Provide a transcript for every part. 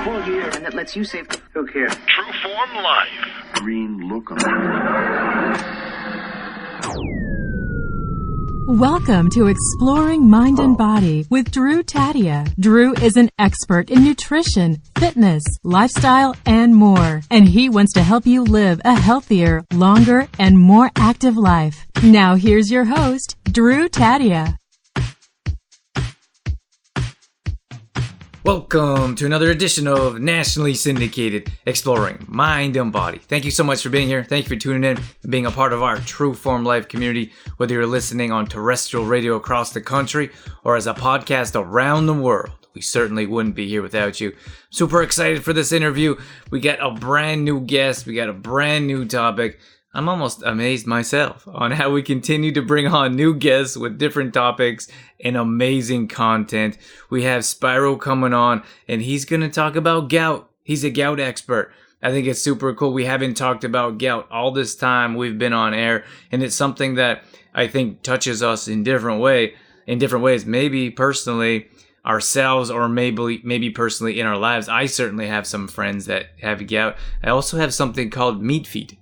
full year, and that lets you save. Who cares? True Form Life. Green lookum. Welcome to Exploring Mind and Body with Drew Tadia. Drew is an expert in nutrition, fitness, lifestyle, and more. And he wants to help you live a healthier, longer, and more active life. Now here's your host, Drew Tadia. Welcome to another edition of nationally syndicated Exploring Mind and Body. Thank you so much for being here. Thank you for tuning in and being a part of our True Form Life community, whether you're listening on terrestrial radio across the country or as a podcast around the world. We certainly wouldn't be here without you. Super excited for this interview. We got a brand new guest. We got a brand new topic. I'm almost amazed myself on how we continue to bring on new guests with different topics and amazing content. We have Spiro coming on, and he's going to talk about gout. He's a gout expert. I think it's super cool. We haven't talked about gout all this time we've been on air, and it's something that I think touches us in different ways. Maybe personally ourselves, or maybe personally in our lives. I certainly have some friends that have gout. I also have something called meat feet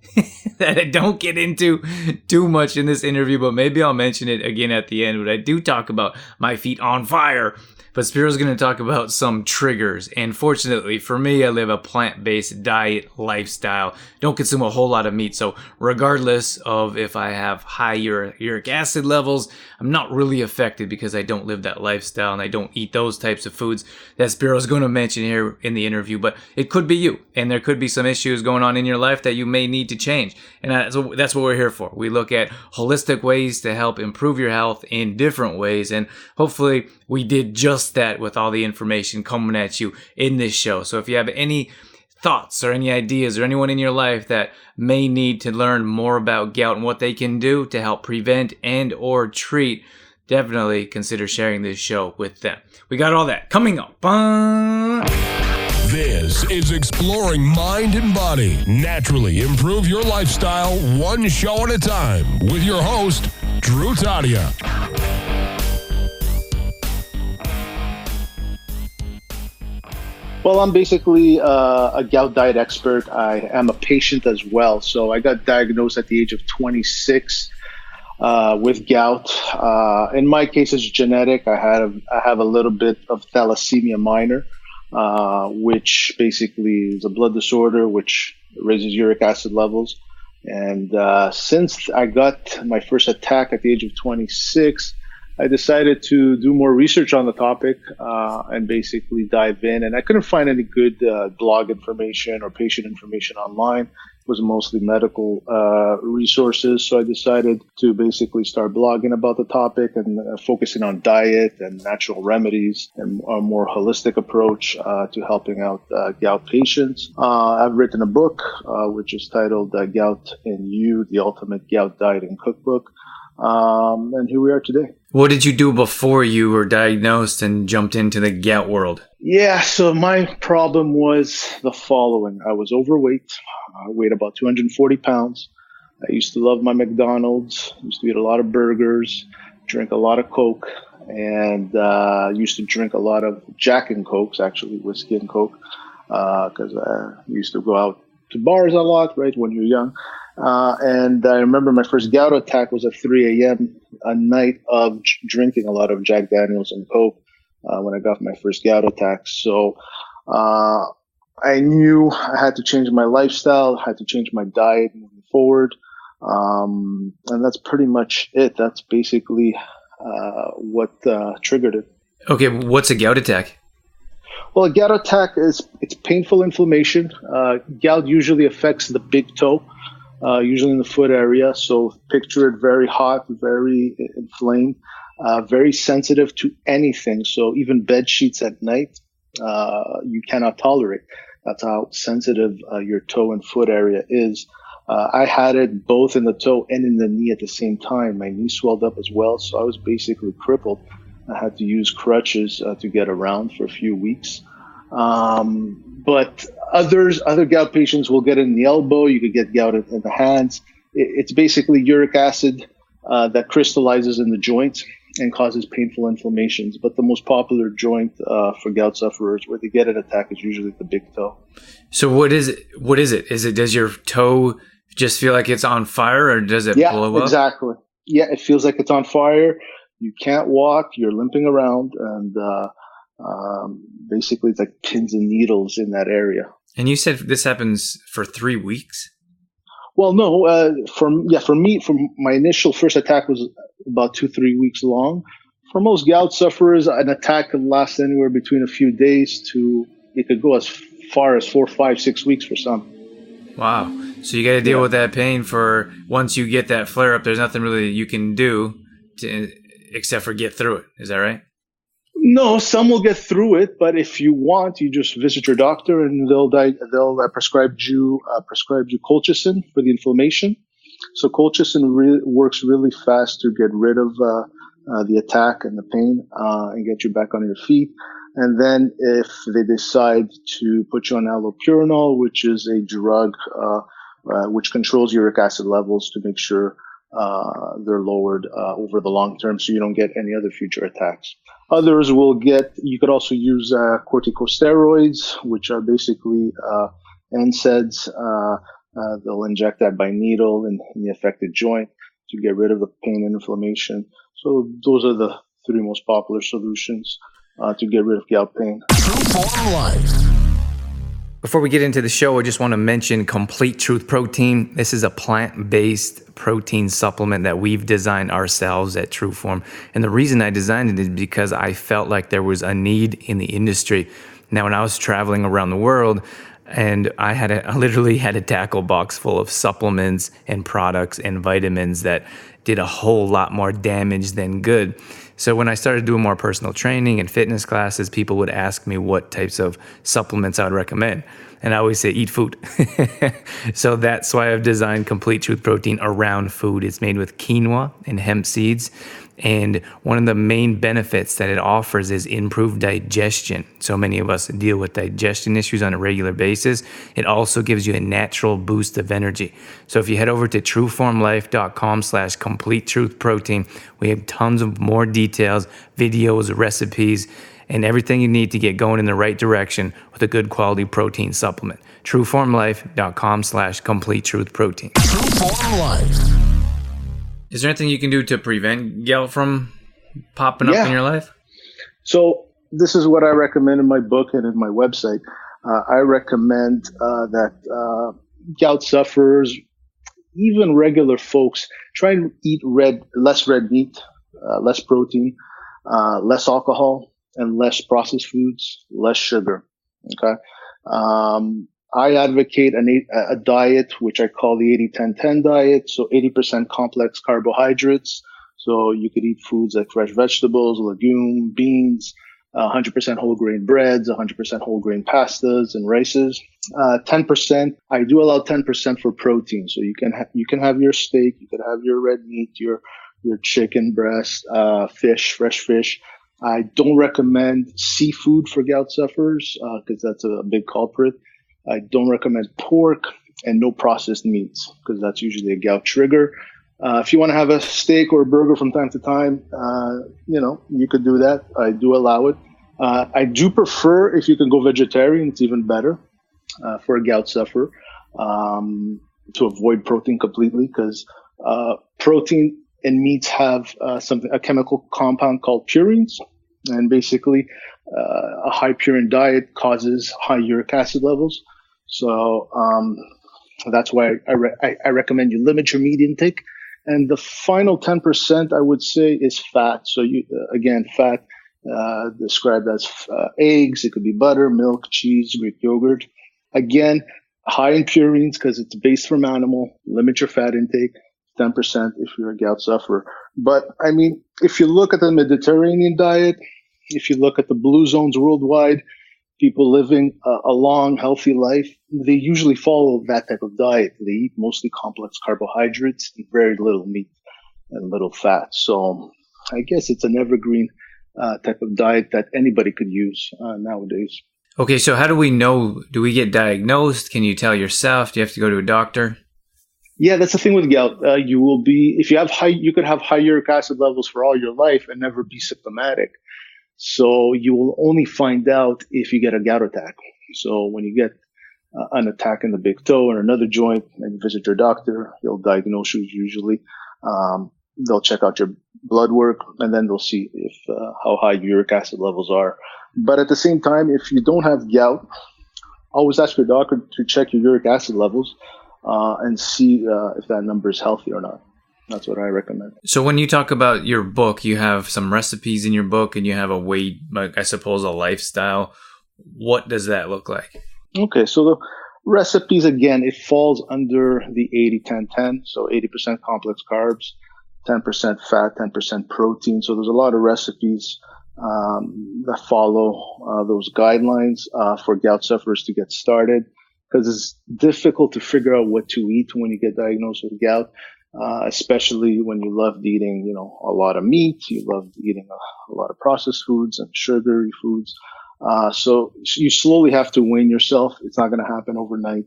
that I don't get into too much in this interview, but maybe I'll mention it again at the end. But I do talk about my feet on fire. But Spiro's going to talk about some triggers. And fortunately for me, I live a plant-based diet lifestyle. Don't consume a whole lot of meat. So regardless of if I have high uric acid levels, I'm not really affected because I don't live that lifestyle and I don't eat those types of foods that Spiro's going to mention here in the interview. But it could be you. And there could be some issues going on in your life that you may need to change. And that's what we're here for. We look at holistic ways to help improve your health in different ways. And hopefully we did just that with all the information coming at you in this show. So if you have any thoughts or any ideas or anyone in your life that may need to learn more about gout and what they can do to help prevent and or treat, definitely consider sharing this show with them. We got all that coming up. This is Exploring Mind and Body. Naturally improve your lifestyle one show at a time with your host, Drew Tadia. Well, I'm basically a gout diet expert. I am a patient as well. So I got diagnosed at the age of 26 with gout. In my case, it's genetic. I have a little bit of thalassemia minor, which basically is a blood disorder which raises uric acid levels. And since I got my first attack at the age of 26, I decided to do more research on the topic and basically dive in. And I couldn't find any good blog information or patient information online. It was mostly medical resources. So I decided to basically start blogging about the topic and focusing on diet and natural remedies and a more holistic approach to helping out gout patients. I've written a book which is titled Gout and You, the Ultimate Gout Diet and Cookbook. And here we are today. What did you do before you were diagnosed and jumped into the gout world? Yeah, so my problem was the following. I was overweight. I weighed about 240 pounds. I used to love my McDonald's. I used to eat a lot of burgers, drink a lot of Coke, and used to drink a lot of Jack and Cokes, actually, whiskey and Coke, because I used to go out to bars a lot, right, when you're young. And I remember my first gout attack was at 3 a.m., a night of drinking a lot of Jack Daniels and Coke when I got my first gout attack. So I knew I had to change my lifestyle, I had to change my diet moving forward. And that's pretty much it. That's basically what triggered it. Okay, what's a gout attack? Well, a gout attack it's painful inflammation. Gout usually affects the big toe. Usually in the foot area. So picture it very hot, very inflamed, very sensitive to anything. So even bed sheets at night, you cannot tolerate. That's how sensitive your toe and foot area is. I had it both in the toe and in the knee at the same time. My knee swelled up as well. So I was basically crippled. I had to use crutches to get around for a few weeks. But other gout patients will get it in the elbow. You could get gout in the hands. It's basically uric acid that crystallizes in the joint and causes painful inflammations. But the most popular joint for gout sufferers where they get an attack is usually the big toe. So what is it? Does your toe just feel like it's on fire, or does it blow up? Yeah, exactly. Yeah, it feels like it's on fire. You can't walk. You're limping around, and basically it's like pins and needles in that area. And you said this happens for 3 weeks? Well, no. For me, my initial first attack was about 2-3 weeks long. For most gout sufferers, an attack could last anywhere between a few days to it could go as far as 4, 5, 6 weeks for some. Wow. So you got to deal with that pain for once you get that flare up. There's nothing really you can do except for get through it. Is that right? No, some will get through it, but if you want, you just visit your doctor and they'll prescribe you colchicine for the inflammation. So colchicine works really fast to get rid of the attack and the pain and get you back on your feet. And then if they decide to put you on allopurinol, which is a drug which controls uric acid levels to make sure they're lowered over the long term so you don't get any other future attacks. Others you could also use corticosteroids, which are basically NSAIDs. They'll inject that by needle in the affected joint to get rid of the pain and inflammation. So those are the 3 most popular solutions to get rid of gout pain. True-Form Life. Before we get into the show, I just want to mention Complete Truth Protein. This is a plant-based protein supplement that we've designed ourselves at True-Form. And the reason I designed it is because I felt like there was a need in the industry. Now, when I was traveling around the world, and I literally had a tackle box full of supplements and products and vitamins that did a whole lot more damage than good. So when I started doing more personal training and fitness classes, people would ask me what types of supplements I would recommend. And I always say, eat food. So that's why I've designed Complete Truth Protein around food. It's made with quinoa and hemp seeds. And one of the main benefits that it offers is improved digestion. So many of us deal with digestion issues on a regular basis. It also gives you a natural boost of energy. So if you head over to trueformlife.com/complete truth protein, we have tons of more details, videos, recipes, and everything you need to get going in the right direction with a good quality protein supplement. trueformlife.com/complete truth protein. True-Form Life. Is there anything you can do to prevent gout from popping up in your life? So this is what I recommend in my book and in my website. I recommend that gout sufferers, even regular folks, try and eat less red meat, less protein, less alcohol, and less processed foods, less sugar. Okay. I advocate a diet which I call the 80-10-10 diet. So 80% complex carbohydrates. So you could eat foods like fresh vegetables, legume, beans, 100% whole grain breads, 100% whole grain pastas and rices. 10%, I do allow 10% for protein. So you can have your steak, you could have your red meat, your chicken breast, fish, fresh fish. I don't recommend seafood for gout sufferers because that's a big culprit. I don't recommend pork and no processed meats because that's usually a gout trigger. If you want to have a steak or a burger from time to time, you could do that. I do allow it. I do prefer if you can go vegetarian, it's even better for a gout sufferer to avoid protein completely because protein and meats have a chemical compound called purines. And basically, a high purine diet causes high uric acid levels. So that's why I recommend you limit your meat intake. And the final 10%, I would say, is fat. So fat described as eggs. It could be butter, milk, cheese, Greek yogurt. Again, high in purines because it's based from animal. Limit your fat intake, 10% if you're a gout sufferer. But I mean, if you look at the Mediterranean diet, if you look at the blue zones worldwide, people living a long, healthy life, they usually follow that type of diet. They eat mostly complex carbohydrates and very little meat and little fat. So I guess it's an evergreen type of diet that anybody could use nowadays. Okay, so how do we know? Do we get diagnosed? Can you tell yourself? Do you have to go to a doctor? Yeah, that's the thing with gout. You will be, if you have high, you could have high uric acid levels for all your life and never be symptomatic. So you will only find out if you get a gout attack. So when you get an attack in the big toe or another joint and you visit your doctor, he'll diagnose you usually. They'll check out your blood work and then they'll see if how high your uric acid levels are. But at the same time, if you don't have gout, always ask your doctor to check your uric acid levels and see if that number is healthy or not. That's what I recommend. So when you talk about your book, you have some recipes in your book and you have a weight, like I suppose a lifestyle. What does that look like? Okay, so the recipes, again, it falls under the 80-10-10. So 80% complex carbs, 10% fat, 10% protein. So there's a lot of recipes that follow those guidelines for gout sufferers to get started, because it's difficult to figure out what to eat when you get diagnosed with gout. Especially when you loved eating, a lot of meat, you loved eating a lot of processed foods and sugary foods. So you slowly have to wean yourself. It's not going to happen overnight.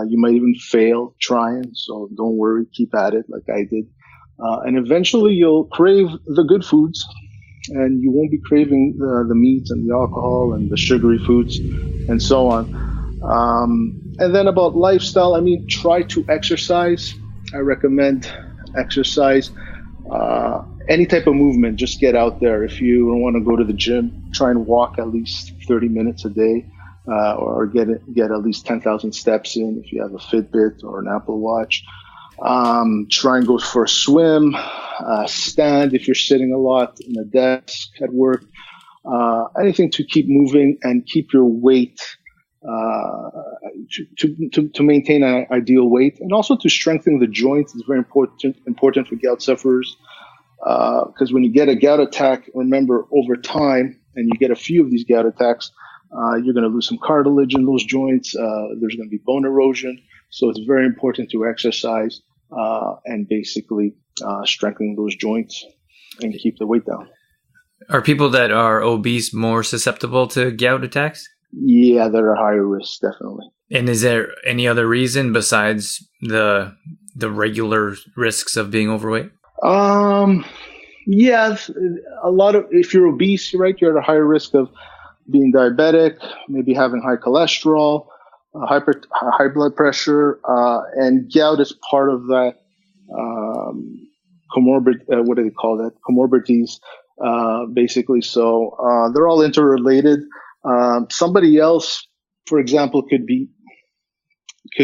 You might even fail trying. So don't worry, keep at it like I did. And eventually you'll crave the good foods and you won't be craving the meats and the alcohol and the sugary foods and so on. And then about lifestyle, try to exercise. I recommend exercise. Any type of movement, just get out there. If you don't want to go to the gym, try and walk at least 30 minutes a day, or get at least 10,000 steps in if you have a Fitbit or an Apple Watch. Try and go for a swim, stand if you're sitting a lot in a desk at work. Anything to keep moving and keep your weight to maintain an ideal weight, and also to strengthen the joints is very important for gout sufferers. Because when you get a gout attack, remember, over time, and you get a few of these gout attacks, you're going to lose some cartilage in those joints. There's going to be bone erosion. So it's very important to exercise and basically strengthen those joints and keep the weight down. Are people that are obese more susceptible to gout attacks? Yeah, they're a higher risk, definitely. And is there any other reason besides the regular risks of being overweight? Yeah, if you're obese, right, you're at a higher risk of being diabetic, maybe having high cholesterol, high blood pressure, and gout is part of that what do they call that? Comorbidities, basically. So they're all interrelated. Somebody else, for example, could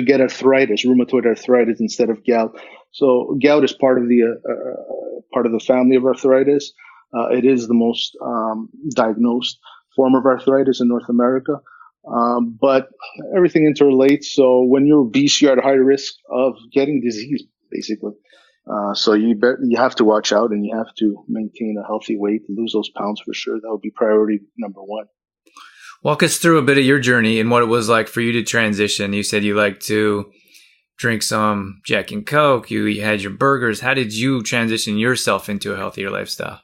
get arthritis, rheumatoid arthritis instead of gout. So gout is part of the family of arthritis. It is the most diagnosed form of arthritis in North America. But everything interrelates. So when you're obese, you're at a higher risk of getting disease, basically. So you have to watch out and you have to maintain a healthy weight, lose those pounds for sure. That would be priority number one. Walk us through a bit of your journey and what it was like for you to transition. You said you like to drink some Jack and Coke. You had your burgers. How did you transition yourself into a healthier lifestyle?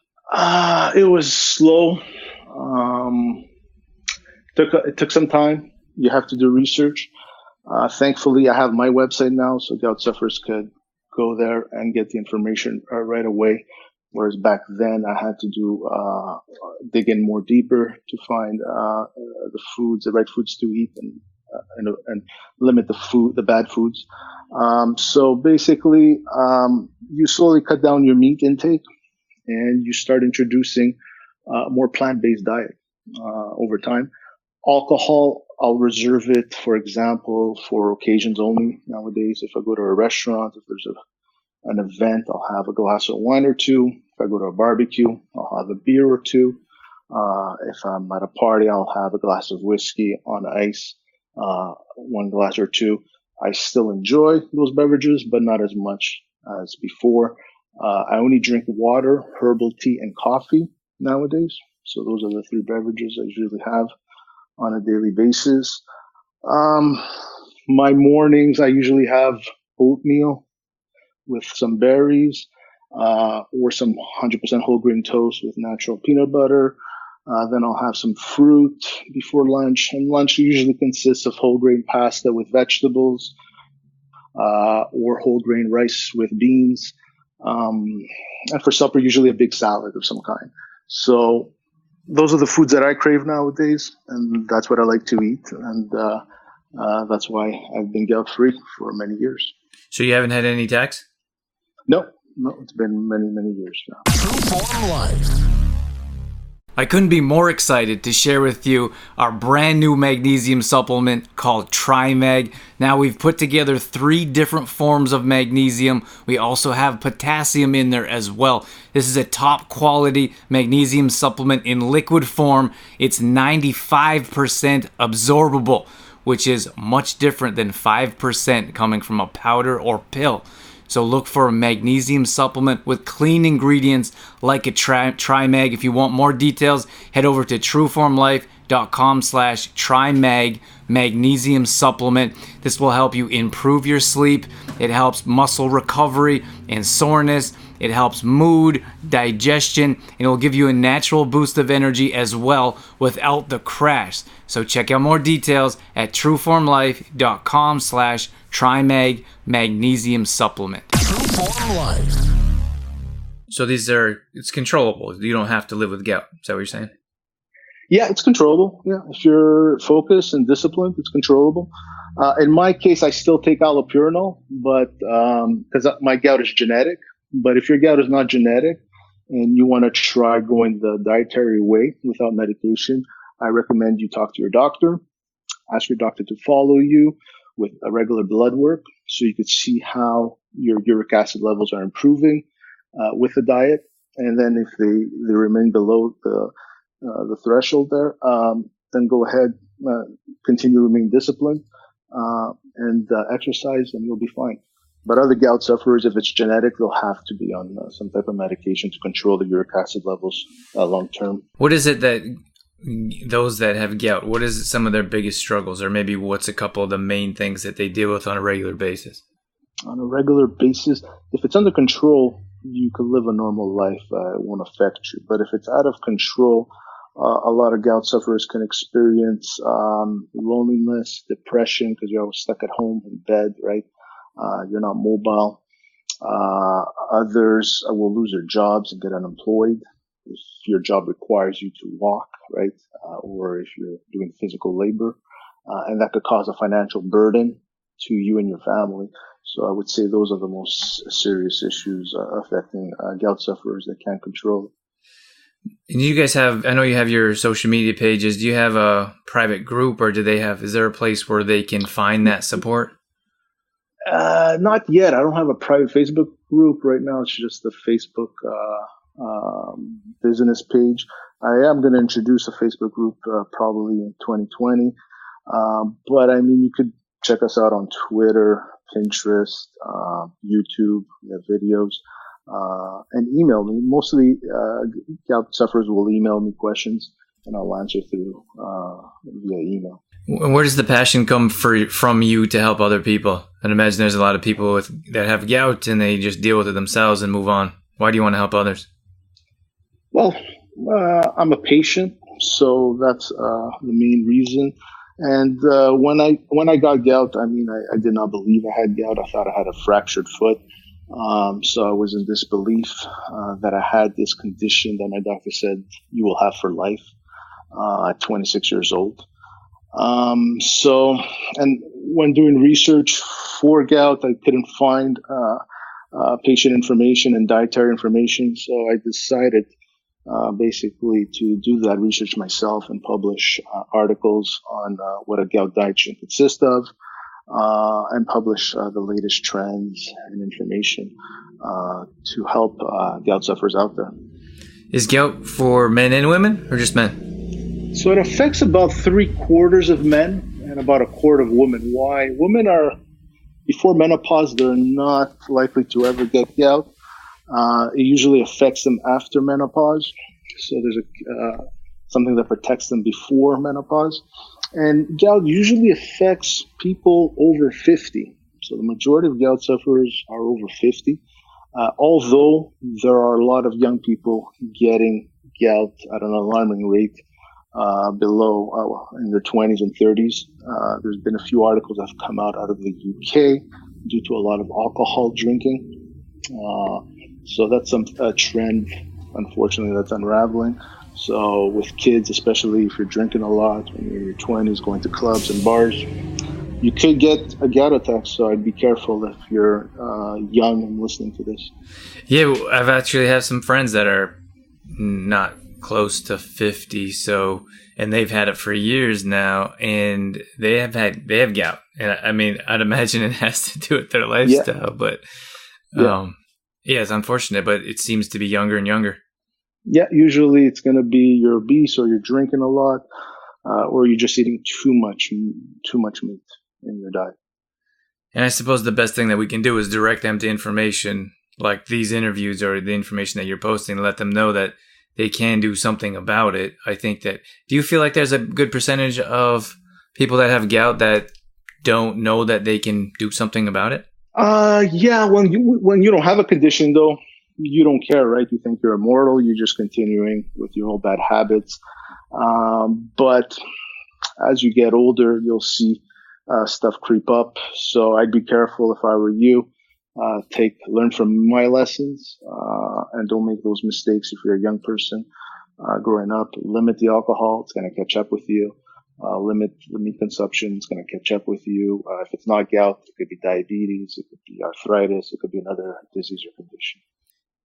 It was slow. It took some time. You have to do research. Thankfully, I have my website now, so gout sufferers could go there and get the information right away. Whereas back then, I had to dig in more deeper to find the right foods to eat, and limit the bad foods. So basically, you slowly cut down your meat intake, and you start introducing a more plant-based diet over time. Alcohol, I'll reserve it, for example, for occasions only nowadays. If I go to a restaurant, if there's an event, I'll have a glass of wine or two. If I go to a barbecue, I'll have a beer or two. If I'm at a party, I'll have a glass of whiskey on ice, one glass or two. I still enjoy those beverages, but not as much as before. I only drink water, herbal tea, and coffee nowadays. So those are the three beverages I usually have on a daily basis. My mornings, I usually have oatmeal with some berries, or some 100% whole grain toast with natural peanut butter. Then I'll have some fruit before lunch. And lunch usually consists of whole grain pasta with vegetables. or whole grain rice with beans. And for supper, usually a big salad of some kind. So those are the foods that I crave nowadays, and that's what I like to eat. And that's why I've been gout-free for many years. So you haven't had any attacks? No, it's been many, many years now. True Form Life. I couldn't be more excited to share with you our brand new magnesium supplement called TriMag. Now we've put together 3 different forms of magnesium. We also have potassium in there as well. This is a top quality magnesium supplement in liquid form. It's 95% absorbable, which is much different than 5% coming from a powder or pill. So look for a magnesium supplement with clean ingredients like a TriMag. If you want more details, head over to trueformlife.com/TriMag magnesium supplement. This will help you improve your sleep. It helps muscle recovery and soreness. It helps mood, digestion, and it will give you a natural boost of energy as well without the crash. So check out more details at trueformlife.com/TriMag magnesium supplement. True Form Life. So it's controllable. You don't have to live with gout. Is that what you're saying? Yeah, it's controllable. Yeah, if you're focused and disciplined, it's controllable. In my case, I still take allopurinol, but because my gout is genetic. But if your gout is not genetic and you want to try going the dietary way without medication, I recommend you talk to your doctor. Ask your doctor to follow you with a regular blood work so you could see how your uric acid levels are improving with the diet. And then if they remain below the threshold there, then go ahead, continue to remain disciplined and exercise, and you'll be fine. But other gout sufferers, if it's genetic, they'll have to be on some type of medication to control the uric acid levels long term. What is it that those that have gout, what is some of their biggest struggles, or maybe what's a couple of the main things that they deal with on a regular basis? On a regular basis, if it's under control, you can live a normal life. It won't affect you. But if it's out of control, a lot of gout sufferers can experience loneliness, depression, because you're always stuck at home in bed, right? You're not mobile. Others will lose their jobs and get unemployed if your job requires you to walk, right? Or if you're doing physical labor. And that could cause a financial burden to you and your family. So I would say those are the most serious issues affecting gout sufferers that can't control it. And you guys have, I know you have your social media pages. Do you have a private group, or is there a place where they can find that support? Not yet. I don't have a private Facebook group right now. It's just the Facebook business page. I am going to introduce a Facebook group probably in 2020. But I mean, you could check us out on Twitter, Pinterest, YouTube, we have videos, and email me. Mostly gout sufferers will email me questions, and I'll answer through via email. Where does the passion come from you to help other people? I'd imagine there's a lot of people that have gout and they just deal with it themselves and move on. Why do you want to help others? Well, I'm a patient, so that's the main reason. And when I got gout, I mean, I did not believe I had gout. I thought I had a fractured foot. So I was in disbelief that I had this condition that my doctor said you will have for life at 26 years old. And when doing research for gout, I couldn't find patient information and dietary information. So I decided basically to do that research myself and publish articles on what a gout diet should consist of, and publish the latest trends and information to help gout sufferers out there. Is gout for men and women, or just men? So it affects about 3/4 of men and about 1/4 of women. Why? Women are, before menopause, they're not likely to ever get gout. It usually affects them after menopause. So there's something that protects them before menopause. And gout usually affects people over 50. So the majority of gout sufferers are over 50. Although there are a lot of young people getting gout at an alarming rate below in their 20s and 30s. There's been a few articles that have come out of the UK due to a lot of alcohol drinking. So that's a trend, unfortunately, that's unraveling. So with kids, especially if you're drinking a lot when you're in your 20s, going to clubs and bars, you could get a gout attack. So I'd be careful if you're young and listening to this. Yeah, I've actually have some friends that are not close to 50, and they've had it for years now, and they have gout. And I mean, I'd imagine it has to do with their lifestyle, but it's unfortunate, but it seems to be younger and younger. Yeah, usually it's going to be you're obese or you're drinking a lot, or you're just eating too much meat in your diet. And I suppose the best thing that we can do is direct them to information like these interviews or the information that you're posting, let them know that they can do something about it. I think that, do you feel like there's a good percentage of people that have gout that don't know that they can do something about it? Yeah, when you don't have a condition though, you don't care, right? You think you're immortal, you're just continuing with your old bad habits. But as you get older, you'll see stuff creep up. So I'd be careful if I were you. Learn from my lessons, and don't make those mistakes if you're a young person growing up. Limit the alcohol; it's going to catch up with you. Limit the meat consumption; it's going to catch up with you. If it's not gout, it could be diabetes, it could be arthritis, it could be another disease or condition.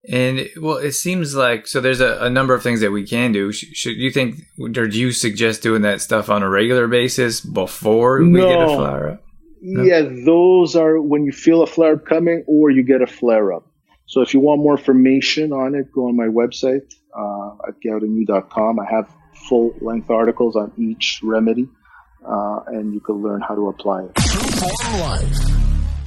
And well, it seems like so. There's a number of things that we can do. Should you think, or do you suggest doing that stuff on a regular basis before we get a flare up? No? Yeah, those are when you feel a flare-up coming or you get a flare-up. So if you want more information on it, go on my website at goutandyou.com. I have full-length articles on each remedy, and you can learn how to apply it.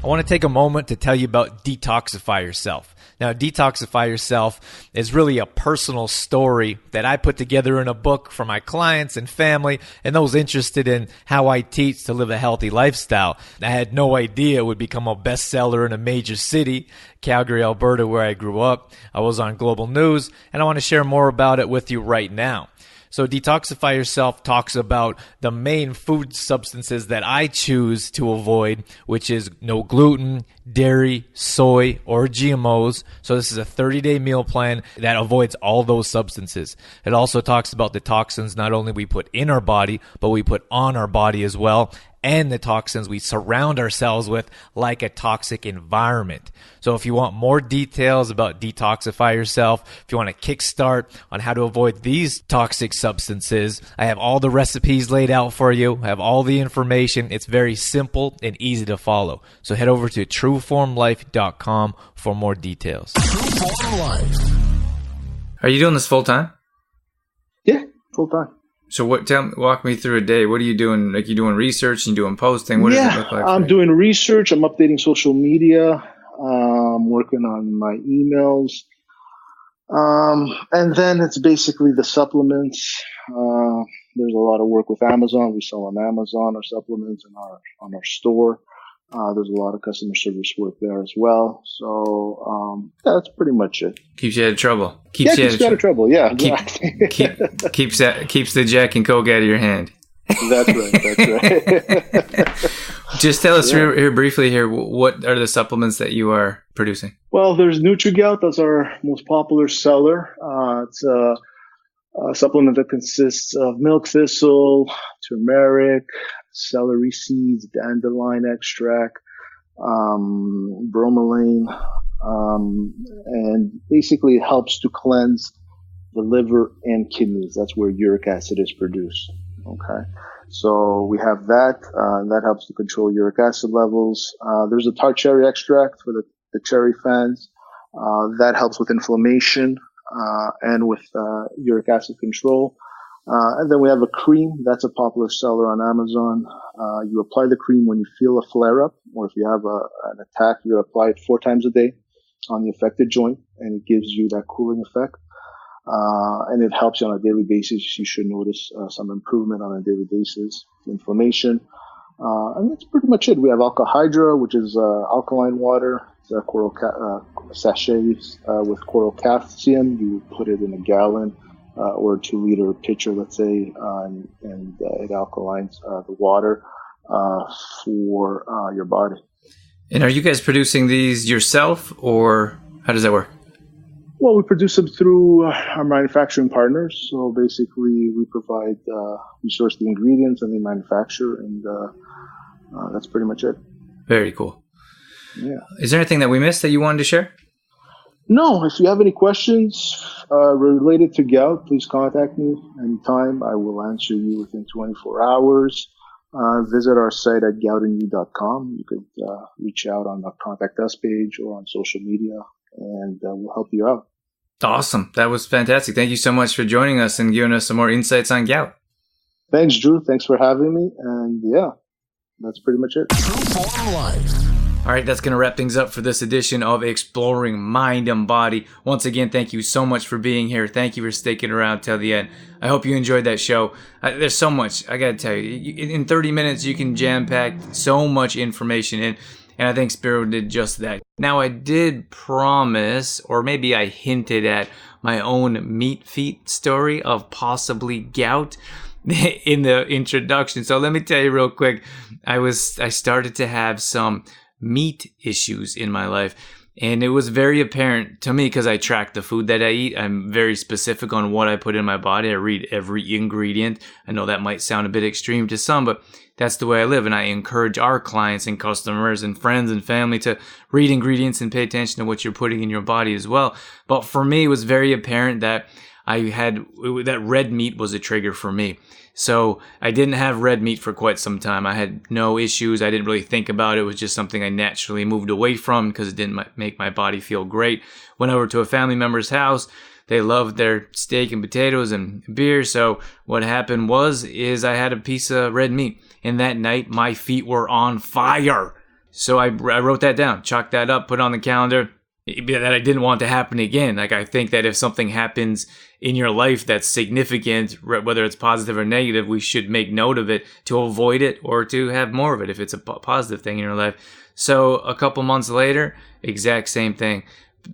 I want to take a moment to tell you about Detoxify Yourself. Now, Detoxify Yourself is really a personal story that I put together in a book for my clients and family and those interested in how I teach to live a healthy lifestyle. I had no idea it would become a bestseller in a major city, Calgary, Alberta, where I grew up. I was on Global News, and I want to share more about it with you right now. So Detoxify Yourself talks about the main food substances that I choose to avoid, which is no gluten, dairy, soy, or GMOs. So this is a 30-day meal plan that avoids all those substances. It also talks about the toxins not only we put in our body, but we put on our body as well, and the toxins we surround ourselves with, like a toxic environment. So if you want more details about Detoxify Yourself, if you want a kickstart on how to avoid these toxic substances, I have all the recipes laid out for you. I have all the information. It's very simple and easy to follow. So head over to trueformlife.com for more details. Are you doing this full time? Yeah, full time. So walk me through a day. What are you doing? Like, you doing research and doing posting? What does it look like? I'm doing research. I'm updating social media. I'm working on my emails. And then it's basically the supplements. There's a lot of work with Amazon. We sell on Amazon our supplements on our store. There's a lot of customer service work there as well. So, that's pretty much it. Keeps you out of trouble. Keeps you out of trouble. Yeah. Keeps the Jack and Coke out of your hand. That's right. Just tell us here briefly here, what are the supplements that you are producing? Well, there's NutriGout. That's our most popular seller. It's a supplement that consists of milk thistle, turmeric, celery seeds, dandelion extract, bromelain, and basically it helps to cleanse the liver and kidneys. That's where uric acid is produced. Okay. So we have that, and that helps to control uric acid levels. There's a tart cherry extract for the cherry fans. That helps with inflammation, and with, uric acid control. And then we have a cream. That's a popular seller on Amazon. You apply the cream when you feel a flare-up, or if you have an attack, you apply it 4 times a day on the affected joint, and it gives you that cooling effect. And it helps you on a daily basis. You should notice some improvement on a daily basis. Inflammation. And that's pretty much it. We have Alka Hydra, which is alkaline water. It's a coral sachets with coral calcium. You put it in a gallon or a 2-liter pitcher, let's say, and it alkalines the water for your body. And are you guys producing these yourself, or how does that work? Well, we produce them through our manufacturing partners. So basically, we provide, we source the ingredients and we manufacture, and that's pretty much it. Very cool. Yeah. Is there anything that we missed that you wanted to share? No, if you have any questions related to gout, please contact me anytime. I will answer you within 24 hours. Visit our site at goutandyou.com. You could reach out on the Contact Us page or on social media, and we'll help you out. Awesome. That was fantastic. Thank you so much for joining us and giving us some more insights on gout. Thanks, Drew. Thanks for having me. And yeah, that's pretty much it. True Form Life. All right, that's going to wrap things up for this edition of Exploring Mind and Body. Once again, thank you so much for being here. Thank you for sticking around till the end. I hope you enjoyed that show. There's so much, I got to tell you. In 30 minutes, you can jam-pack so much information in, and I think Spiro did just that. Now, I did promise, or maybe I hinted at, my own meat feet story of possibly gout in the introduction. So let me tell you real quick. I started to have some meat issues in my life, and it was very apparent to me because I track the food that I eat. I'm very specific on what I put in my body. I read every ingredient. I know that might sound a bit extreme to some, but that's the way I live, and I encourage our clients and customers and friends and family to read ingredients and pay attention to what you're putting in your body as well. But for me, it was very apparent that that red meat was a trigger for me. So I didn't have red meat for quite some time. I had no issues. I didn't really think about it. It was just something I naturally moved away from because it didn't make my body feel great. Went over to a family member's house. They loved their steak and potatoes and beer. So what happened is I had a piece of red meat. And that night, my feet were on fire. So I wrote that down, chalked that up, put it on the calendar. That I didn't want to happen again. Like, I think that if something happens in your life that's significant, whether it's positive or negative, we should make note of it to avoid it or to have more of it if it's a positive thing in your life. So a couple months later, exact same thing.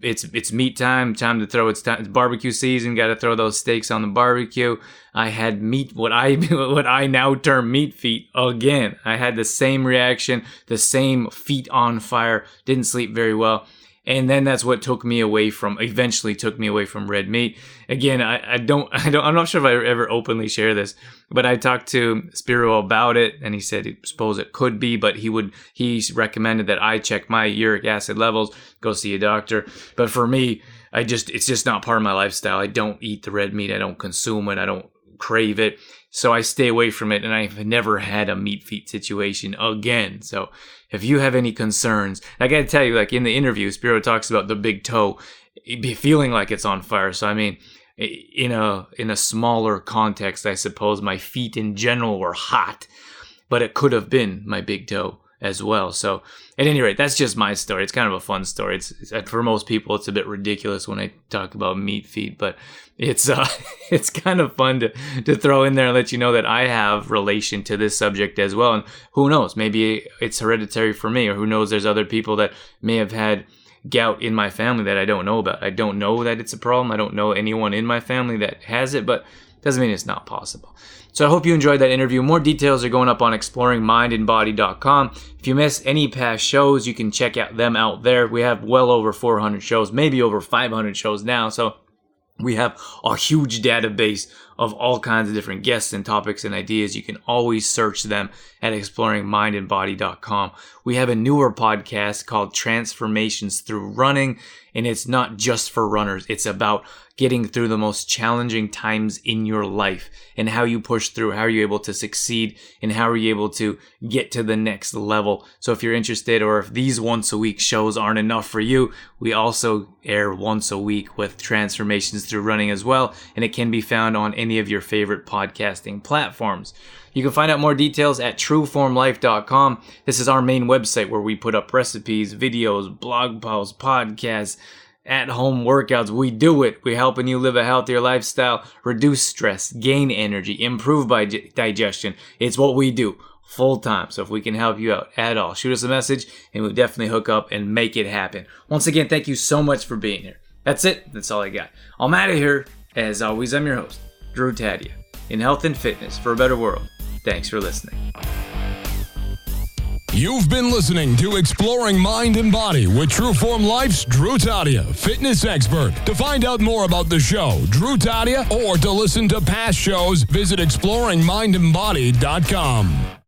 It's meat time to throw. It's barbecue season. Got to throw those steaks on the barbecue. I had meat, what I now term meat feet again. I had the same reaction, the same feet on fire. Didn't sleep very well. And then that's what eventually took me away from red meat. Again, I'm not sure if I ever openly share this, but I talked to Spiro about it, and he said he suppose it could be, but he recommended that I check my uric acid levels, go see a doctor. But for me, it's just not part of my lifestyle. I don't eat the red meat. I don't consume it. I don't crave it. So I stay away from it, and I've never had a meat feet situation again. So if you have any concerns, I got to tell you, like in the interview, Spiro talks about the big toe feeling like it's on fire. So I mean, in a smaller context, I suppose my feet in general were hot, but it could have been my big toe as well. So at any rate, that's just my story. It's kind of a fun story. It's for most people, it's a bit ridiculous when I talk about meat feet, but it's kind of fun to throw in there and let you know that I have relation to this subject as well. And who knows, maybe it's hereditary for me, or who knows, there's other people that may have had gout in my family that I don't know about. I don't know that it's a problem. I don't know anyone in my family that has it, but doesn't mean it's not possible. So I hope you enjoyed that interview. More details are going up on exploringmindandbody.com. If you miss any past shows, you can check out them out there. We have well over 400 shows, maybe over 500 shows now. So we have a huge database of all kinds of different guests and topics and ideas. You can always search them at exploringmindandbody.com. We have a newer podcast called Transformations Through Running, and it's not just for runners. It's about getting through the most challenging times in your life and how you push through, how are you able to succeed, and how are you able to get to the next level. So if you're interested, or if these once a week shows aren't enough for you, we also air once a week with Transformations Through Running as well, and it can be found on any of your favorite podcasting platforms. You can find out more details at trueformlife.com. This is our main website where we put up recipes, videos, blog posts, podcasts, at-home workouts. We do it. We're helping you live a healthier lifestyle, reduce stress, gain energy, improve digestion. It's what we do full time. So if we can help you out at all, shoot us a message and we'll definitely hook up and make it happen. Once again, thank you so much for being here. That's it. That's all I got. I'm out of here. As always, I'm your host, Drew Tadia, in health and fitness for a better world. Thanks for listening. You've been listening to Exploring Mind and Body with Trueform Life's Drew Tadia, fitness expert. To find out more about the show, Drew Tadia, or to listen to past shows, visit exploringmindandbody.com.